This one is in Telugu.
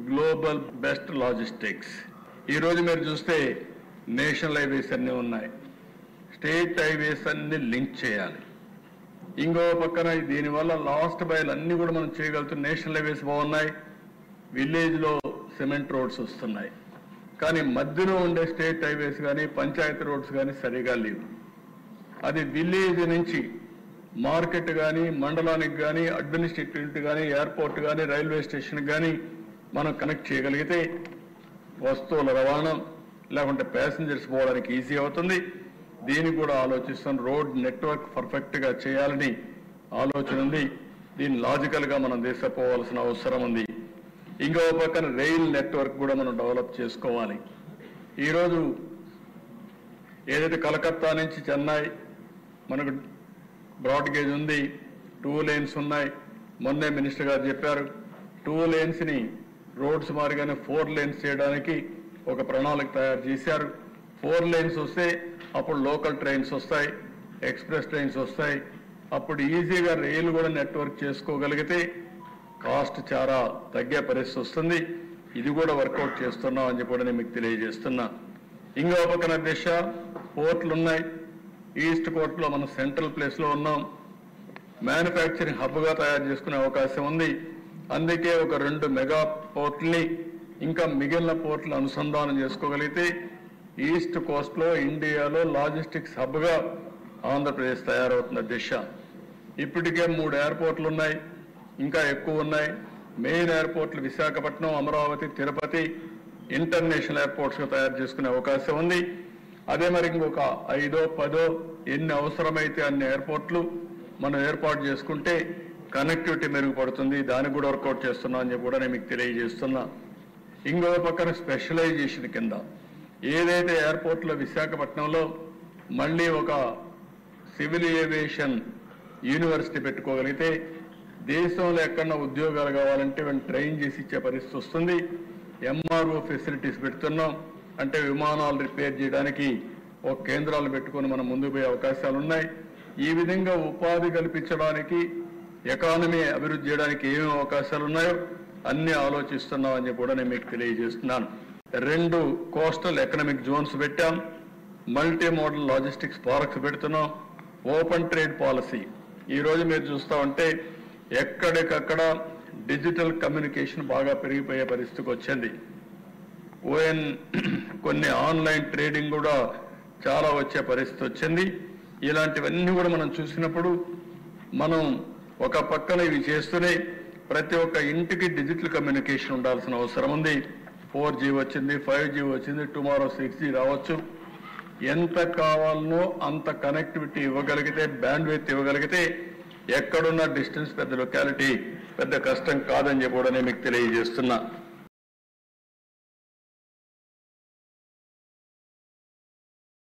Global best logistics. ఈరోజు మీరు చూస్తే నేషనల్ హైవేస్ అన్నీ ఉన్నాయి, స్టేట్ హైవేస్ అన్ని లింక్ చేయాలి. ఇంకో పక్కన దీనివల్ల లాస్ట్ మైల్ అన్ని కూడా మనం చేయగలుగుతాం. నేషనల్ హైవేస్ బాగున్నాయి, విలేజ్లో సిమెంట్ రోడ్స్ వస్తున్నాయి, కానీ మధ్యలో ఉండే స్టేట్ హైవేస్ కానీ పంచాయతీ రోడ్స్ కానీ సరిగా లేవు. అది విలేజ్ నుంచి మార్కెట్ కానీ మండలానికి కానీ అడ్మినిస్ట్రేటివ్ యూనిట్ కానీ ఎయిర్పోర్ట్ కానీ రైల్వే స్టేషన్ కానీ మనం కనెక్ట్ చేయగలిగితే వస్తువుల రవాణా లేకుంటే ప్యాసింజర్స్ పోవడానికి ఈజీ అవుతుంది. దీన్ని కూడా ఆలోచిస్తాం. రోడ్ నెట్వర్క్ పర్ఫెక్ట్గా చేయాలని ఆలోచన ఉంది. దీన్ని లాజికల్గా మనం తీసుకుపోవాల్సిన అవసరం ఉంది. ఇంకో పక్కన రైల్ నెట్వర్క్ కూడా మనం డెవలప్ చేసుకోవాలి. ఈరోజు ఏదైతే కలకత్తా నుంచి చెన్నై మనకు బ్రాడ్ గేజ్ ఉంది, 2 lanes ఉన్నాయి. మొన్నే మినిస్టర్ గారు చెప్పారు 2 lanesని రోడ్స్ మారిగానే 4 lanes చేయడానికి ఒక ప్రణాళిక తయారు చేశారు. 4 lanes వస్తే అప్పుడు లోకల్ ట్రైన్స్ వస్తాయి, ఎక్స్ప్రెస్ ట్రైన్స్ వస్తాయి. అప్పుడు ఈజీగా రైలు కూడా నెట్వర్క్ చేసుకోగలిగితే కాస్ట్ చాలా తగ్గే పరిస్థితి వస్తుంది. ఇది కూడా వర్కౌట్ చేస్తున్నాం అని చెప్పి నేను మీకు తెలియజేస్తున్నా. ఇంకో పక్కన దిశ పోర్ట్లు ఉన్నాయి. ఈస్ట్ కోర్ట్లో మనం సెంట్రల్ ప్లేస్లో ఉన్నాం. మ్యానుఫ్యాక్చరింగ్ హబ్గా తయారు చేసుకునే అవకాశం ఉంది. అందుకే ఒక 2 మెగా పోర్ట్ని ఇంకా మిగిలిన పోర్ట్లు అనుసంధానం చేసుకోగలిగితే ఈస్ట్ కోస్ట్లో ఇండియాలో లాజిస్టిక్స్ హబ్గా ఆంధ్రప్రదేశ్ తయారవుతున్న దిశ. ఇప్పటికే 3 ఎయిర్పోర్ట్లు ఉన్నాయి, ఇంకా ఎక్కువ ఉన్నాయి. మెయిన్ ఎయిర్పోర్ట్లు విశాఖపట్నం, అమరావతి, తిరుపతి ఇంటర్నేషనల్ ఎయిర్పోర్ట్స్గా తయారు చేసుకునే అవకాశం ఉంది. అదే మరి ఇంకొక 5, 10 ఎన్ని అవసరమైతే అన్ని ఎయిర్పోర్ట్లు మనం ఏర్పాటు చేసుకుంటే కనెక్టివిటీ మెరుగుపడుతుంది. దానికి కూడా వర్కౌట్ చేస్తున్నాం అని చెప్పి కూడా నేను మీకు తెలియజేస్తున్నా. ఇంకో పక్కన స్పెషలైజేషన్ కింద ఏదైతే ఎయిర్పోర్ట్లో విశాఖపట్నంలో మళ్ళీ ఒక సివిల్ ఏవియేషన్ యూనివర్సిటీ పెట్టుకోగలిగితే దేశంలో ఎక్కడన్నా ఉద్యోగాలు కావాలంటే వీళ్ళని ట్రైన్ చేసి ఇచ్చే పరిస్థితి వస్తుంది. ఎంఆర్ఓ ఫెసిలిటీస్ పెడుతున్నాం, అంటే విమానాలు రిపేర్ చేయడానికి ఒక కేంద్రాలు పెట్టుకొని మనం ముందుకు పోయే అవకాశాలు ఉన్నాయి. ఈ విధంగా ఉపాధి కల్పించడానికి, ఎకానమీ అభివృద్ధి చేయడానికి ఏమేమి అవకాశాలు ఉన్నాయో అన్ని ఆలోచిస్తున్నాం అని కూడా నేను మీకు తెలియజేస్తున్నాను. 2 కోస్టల్ ఎకనామిక్ జోన్స్ పెట్టాం, మల్టీ మోడల్ లాజిస్టిక్స్ పార్క్స్ పెడుతున్నాం, ఓపెన్ ట్రేడ్ పాలసీ. ఈరోజు మీరు చూస్తూ ఉంటే ఎక్కడికక్కడ డిజిటల్ కమ్యూనికేషన్ బాగా పెరిగిపోయే పరిస్థితికి వచ్చింది. కొన్ని ఆన్లైన్ ట్రేడింగ్ కూడా చాలా వచ్చే పరిస్థితి వచ్చింది. ఇలాంటివన్నీ కూడా మనం చూసినప్పుడు మనం ఒక పక్కన ఇవి చేస్తూనే ప్రతి ఒక్క ఇంటికి డిజిటల్ కమ్యూనికేషన్ ఉండాల్సిన అవసరం ఉంది. 4G వచ్చింది, 5G వచ్చింది, టుమారో 6G రావచ్చు. ఎంత కావాలనో అంత కనెక్టివిటీ ఇవ్వగలిగితే, బ్యాండ్విడ్త్ ఇవ్వగలిగితే ఎక్కడున్న డిస్టెన్స్ పెద్ద లొకాలిటీ పెద్ద కష్టం కాదని చెప్పి కూడా నేను మీకు తెలియజేస్తున్నా.